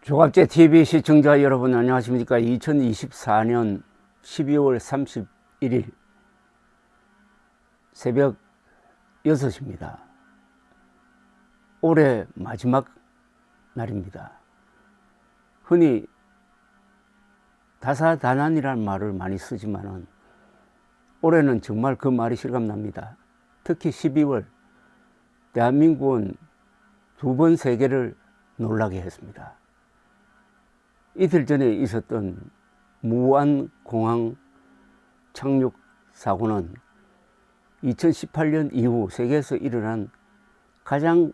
조갑제 TV 시청자 여러분 안녕하십니까. 2024년 12월 31일 새벽 6시입니다. 올해 마지막 날입니다. 흔히 다사다난이라는 말을 많이 쓰지만은 올해는 정말 그 말이 실감납니다. 특히 12월 대한민국은 두 번 세계를 놀라게 했습니다. 이틀 전에 있었던 무안공항 착륙 사고는 2018년 이후 세계에서 일어난 가장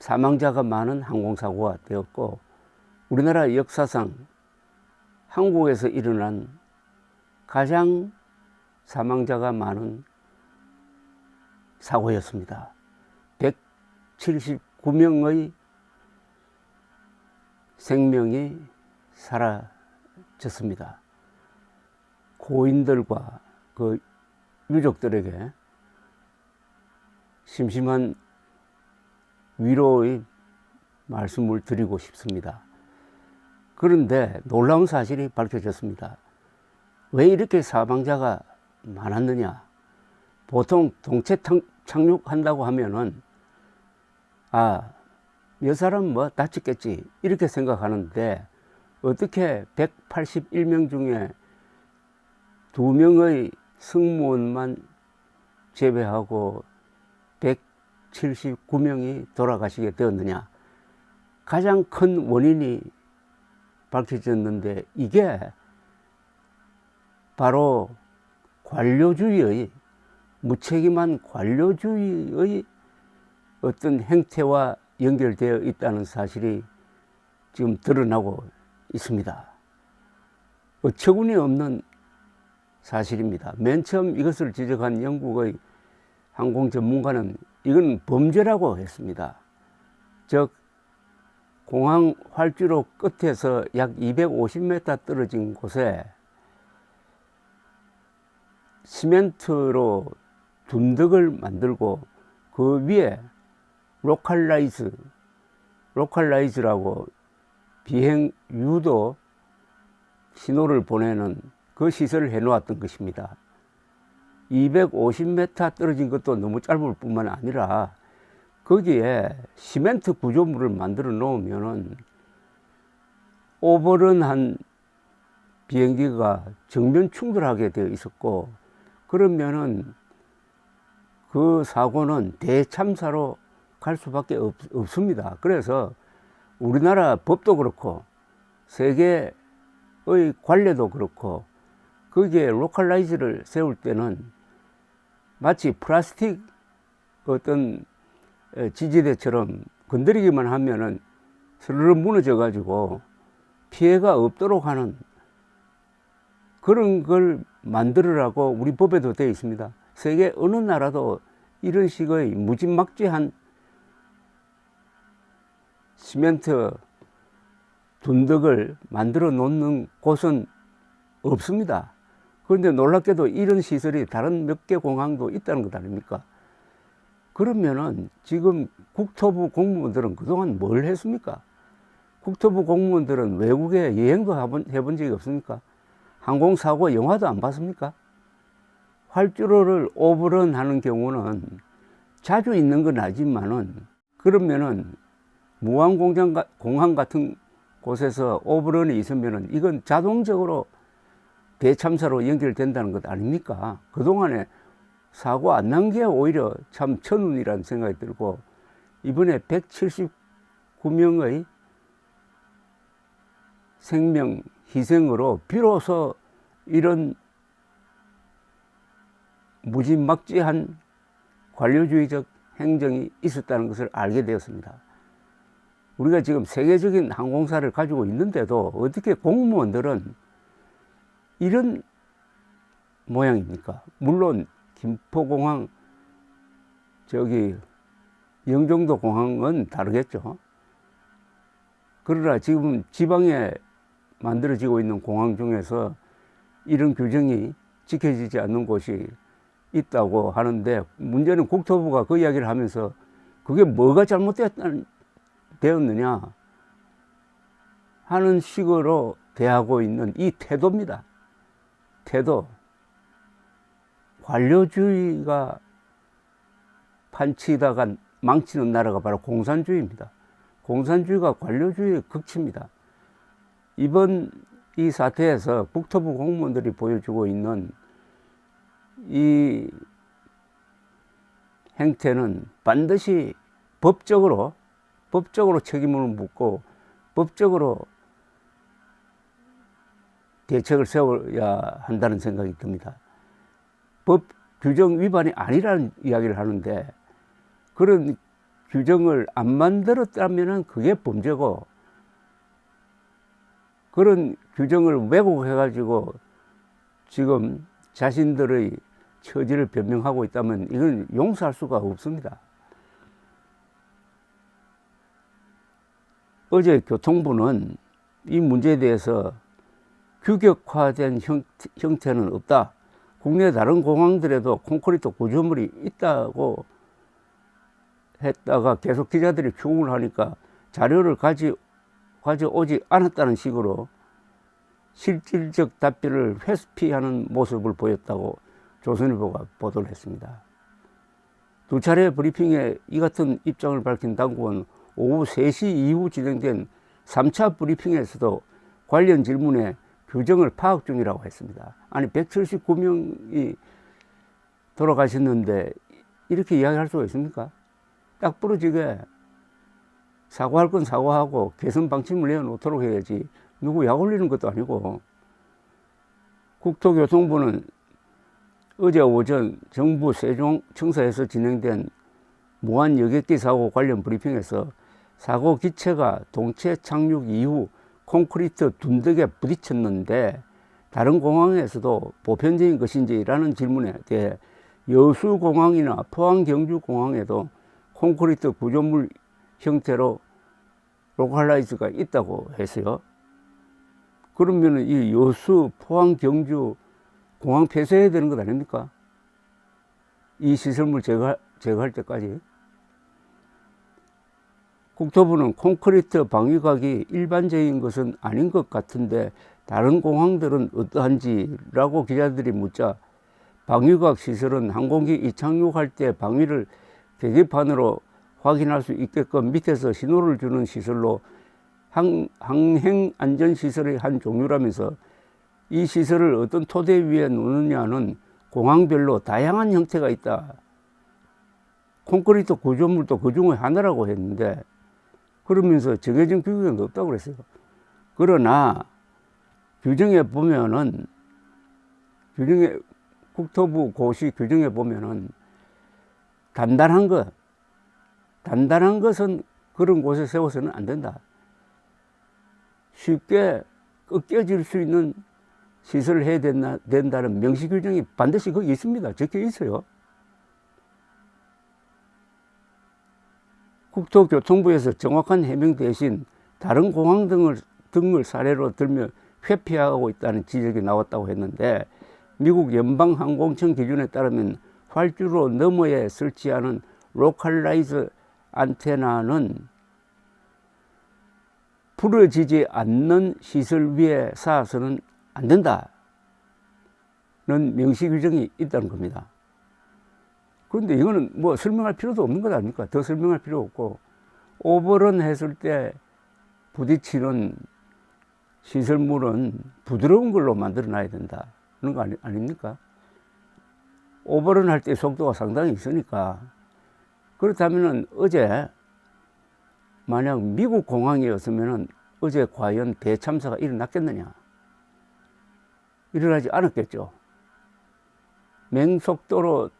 사망자가 많은 항공사고가 되었고, 우리나라 역사상 한국에서 일어난 가장 사망자가 많은 사고였습니다. 179명의 생명이 사라졌습니다. 고인들과 그 유족들에게 심심한 위로의 말씀을 드리고 싶습니다. 그런데 놀라운 사실이 밝혀졌습니다. 왜 이렇게 사망자가 많았느냐? 보통 동체 착륙한다고 하면은 몇 사람 다쳤겠지 이렇게 생각하는데, 어떻게 181명 중에 2명의 승무원만 제외하고 179명이 돌아가시게 되었느냐? 가장 큰 원인이 밝혀졌는데, 이게 바로 관료주의의, 무책임한 관료주의의 어떤 행태와 연결되어 있다는 사실이 지금 드러나고 있습니다. 어처구니 없는 사실입니다. 맨 처음 이것을 지적한 영국의 항공 전문가는 이건 범죄라고 했습니다. 즉, 공항 활주로 끝에서 약 250m 떨어진 곳에 시멘트로 둔덕을 만들고 그 위에 로컬라이즈라고 비행 유도 신호를 보내는 그 시설을 해놓았던 것입니다. 250m 떨어진 것도 너무 짧을 뿐만 아니라 거기에 시멘트 구조물을 만들어 놓으면은 오버런한 비행기가 정면 충돌하게 되어 있었고, 그러면은 그 사고는 대참사로 갈 수밖에 없습니다. 그래서 우리나라 법도 그렇고 세계의 관례도 그렇고 거기에 로컬라이즈를 세울 때는 마치 플라스틱 어떤 지지대처럼 건드리기만 하면은 스르르 무너져 가지고 피해가 없도록 하는 그런 걸 만들으라고 우리 법에도 되어 있습니다. 세계 어느 나라도 이런 식의 무지막지한 시멘트 둔덕을 만들어 놓는 곳은 없습니다. 그런데 놀랍게도 이런 시설이 다른 몇 개 공항도 있다는 것 아닙니까? 그러면은 지금 국토부 공무원들은 그동안 뭘 했습니까? 국토부 공무원들은 외국에 여행도 해본 적이 없습니까? 항공사고 영화도 안 봤습니까? 활주로를 오버런 하는 경우는 자주 있는 건 아니지만은, 그러면은 무안공항 같은 곳에서 오버런이 있으면은 이건 자동적으로 대참사로 연결된다는 것 아닙니까? 그동안에 사고 안 난 게 오히려 참 천운이라는 생각이 들고, 이번에 179명의 생명 희생으로 비로소 이런 무지막지한 관료주의적 행정이 있었다는 것을 알게 되었습니다. 우리가 지금 세계적인 항공사를 가지고 있는데도 어떻게 공무원들은 이런 모양입니까? 물론 김포공항, 영종도 공항은 다르겠죠. 그러나 지금 지방에 만들어지고 있는 공항 중에서 이런 규정이 지켜지지 않는 곳이 있다고 하는데, 문제는 국토부가 그 이야기를 하면서 그게 뭐가 잘못되었느냐, 하는 식으로 대하고 있는 이 태도입니다. 태도. 관료주의가 판치다가 망치는 나라가 바로 공산주의입니다. 공산주의가 관료주의의 극치입니다. 이번 이 사태에서 국토부 공무원들이 보여주고 있는 이 행태는 반드시 법적으로 책임을 묻고 법적으로 대책을 세워야 한다는 생각이 듭니다. 법 규정 위반이 아니라는 이야기를 하는데 그런 규정을 안 만들었다면 그게 범죄고 그런 규정을 왜곡해가지고 지금 자신들의 처지를 변명하고 있다면 이건 용서할 수가 없습니다. 어제 교통부는 이 문제에 대해서 규격화된 형태는 없다. 국내 다른 공항들에도 콘크리트 구조물이 있다고 했다가 계속 기자들이 추궁을 하니까 자료를 가져오지 않았다는 식으로 실질적 답변을 회피하는 모습을 보였다고 조선일보가 보도를 했습니다. 두 차례 브리핑에 이 같은 입장을 밝힌 당국은 오후 3시 이후 진행된 3차 브리핑에서도 관련 질문에 규정을 파악 중이라고 했습니다. 아니 179명이 돌아가셨는데 이렇게 이야기할 수가 있습니까? 딱 부러지게 사과할 건 사과하고 개선 방침을 내어놓도록 해야지 누구 약 올리는 것도 아니고. 국토교통부는 어제 오전 정부 세종청사에서 진행된 무한 여객기 사고 관련 브리핑에서 사고 기체가 동체 착륙 이후 콘크리트 둔덕에 부딪혔는데 다른 공항에서도 보편적인 것인지라는 질문에 대해 여수공항이나 포항경주공항에도 콘크리트 구조물 형태로 로컬라이즈가 있다고 했어요. 그러면 이 여수, 포항, 경주 공항 폐쇄해야 되는 것 아닙니까? 이 시설물 제거할 때까지. 국토부는 콘크리트 방위각이 일반적인 것은 아닌 것 같은데 다른 공항들은 어떠한지라고 기자들이 묻자 방위각 시설은 항공기 이착륙할 때 방위를 계기판으로 확인할 수 있게끔 밑에서 신호를 주는 시설로 항행안전시설의 한 종류라면서 이 시설을 어떤 토대 위에 놓느냐는 공항별로 다양한 형태가 있다. 콘크리트 구조물도 그 중에 하나라고 했는데 그러면서 정해진 규격은 없다고 그랬어요. 그러나 규정에 보면은 국토부 고시 규정에 보면은 단단한 것은 그런 곳에 세워서는 안 된다. 쉽게 꺾여질 수 있는 시설을 해야 된다는 명시 규정이 반드시 거기 있습니다. 적혀 있어요. 국토교통부에서 정확한 해명 대신 다른 공항 등을 사례로 들며 회피하고 있다는 지적이 나왔다고 했는데 미국 연방항공청 기준에 따르면 활주로 너머에 설치하는 로컬라이즈 안테나는 부러지지 않는 시설 위에 쌓아서는 안 된다는 명시 규정이 있다는 겁니다. 그런데 이거는 뭐 설명할 필요도 없는 것 아닙니까? 더 설명할 필요 없고 오버런 했을 때 부딪히는 시설물은 부드러운 걸로 만들어 놔야 된다는 거 아닙니까? 오버런 할 때 속도가 상당히 있으니까. 그렇다면 어제 만약 미국 공항이었으면 어제 과연 대참사가 일어났겠느냐? 일어나지 않았겠죠. 맹속도로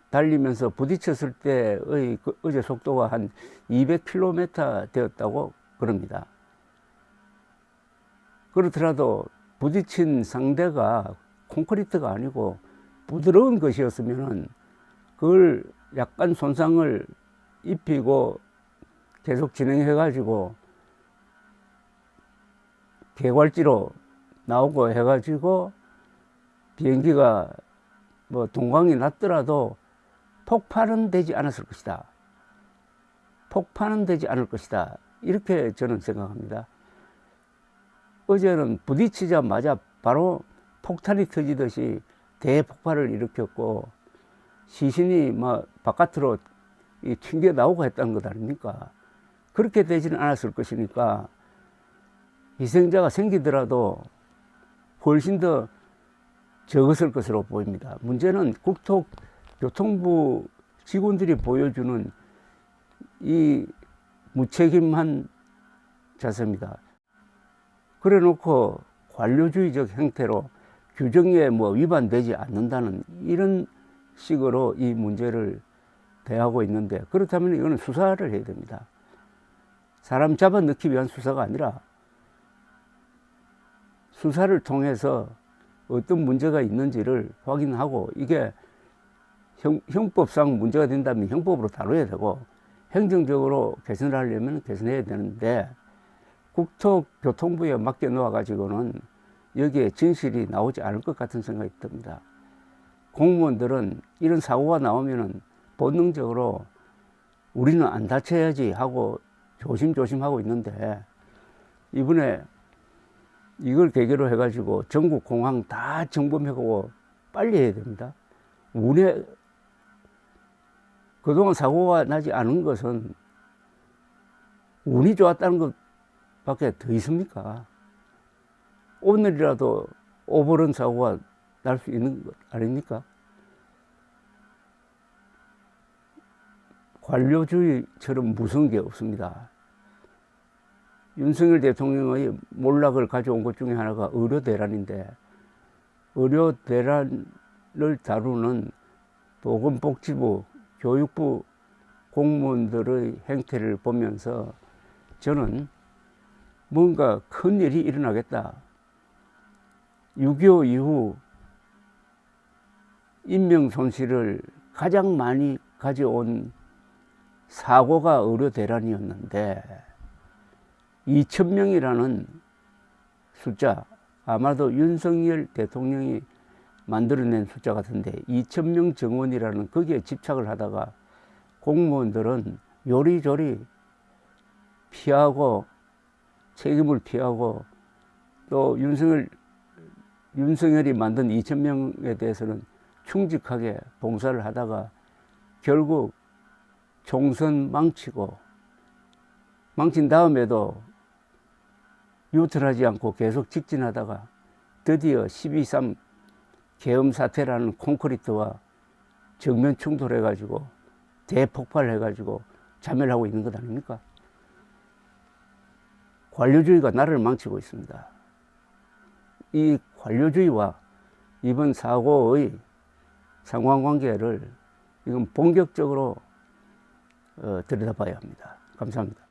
달리면서 부딪혔을 때의 어제 속도가 한 200km 되었다고 그럽니다. 그렇더라도 부딪힌 상대가 콘크리트가 아니고 부드러운 것이었으면 그걸 약간 손상을 입히고 계속 진행해가지고 개괄지로 나오고 해가지고 비행기가 뭐 동광이 났더라도 폭발은 되지 않았을 것이다. 폭발은 되지 않을 것이다. 이렇게 저는 생각합니다. 어제는 부딪히자마자 바로 폭탄이 터지듯이 대폭발을 일으켰고 시신이 막 바깥으로 튕겨 나오고 했다는 것 아닙니까? 그렇게 되지는 않았을 것이니까 희생자가 생기더라도 훨씬 더 적었을 것으로 보입니다. 문제는 국토교통부 직원들이 보여주는 이 무책임한 자세입니다. 그래 놓고 관료주의적 형태로 규정에 뭐 위반되지 않는다는 이런 식으로 이 문제를 대하고 있는데, 그렇다면 이거는 수사를 해야 됩니다. 사람 잡아 넣기 위한 수사가 아니라 수사를 통해서 어떤 문제가 있는지를 확인하고, 이게 형법상 문제가 된다면 형법으로 다뤄야 되고 행정적으로 개선을 하려면 개선해야 되는데, 국토교통부에 맡겨 놓아 가지고는 여기에 진실이 나오지 않을 것 같은 생각이 듭니다. 공무원들은 이런 사고가 나오면은 본능적으로 우리는 안 다쳐야지 하고 조심조심 하고 있는데, 이번에 이걸 계기로 해가지고 전국 공항 다 점검하고 빨리 해야 됩니다. 운에 그동안 사고가 나지 않은 것은 운이 좋았다는 것밖에 더 있습니까? 오늘이라도 오버런 사고가 날 수 있는 것 아닙니까? 관료주의처럼 무서운 게 없습니다. 윤석열 대통령의 몰락을 가져온 것 중에 하나가 의료대란인데, 의료대란을 다루는 보건복지부, 교육부 공무원들의 행태를 보면서 저는 뭔가 큰 일이 일어나겠다. 6.25 이후 인명 손실을 가장 많이 가져온 사고가 의료대란이었는데 2,000명이라는 숫자, 아마도 윤석열 대통령이 만들어낸 숫자 같은데 2,000명 정원이라는 거기에 집착을 하다가 공무원들은 요리조리 피하고 책임을 피하고, 또 윤석열이 만든 2,000명에 대해서는 충직하게 봉사를 하다가 결국 총선 망치고, 망친 다음에도 유턴하지 않고 계속 직진하다가 드디어 12.3 계엄 사태라는 콘크리트와 정면 충돌해가지고 대폭발해가지고 자멸하고 있는 것 아닙니까? 관료주의가 나라를 망치고 있습니다. 이 관료주의와 이번 사고의 상관관계를 이건 본격적으로 들여다봐야 합니다. 감사합니다.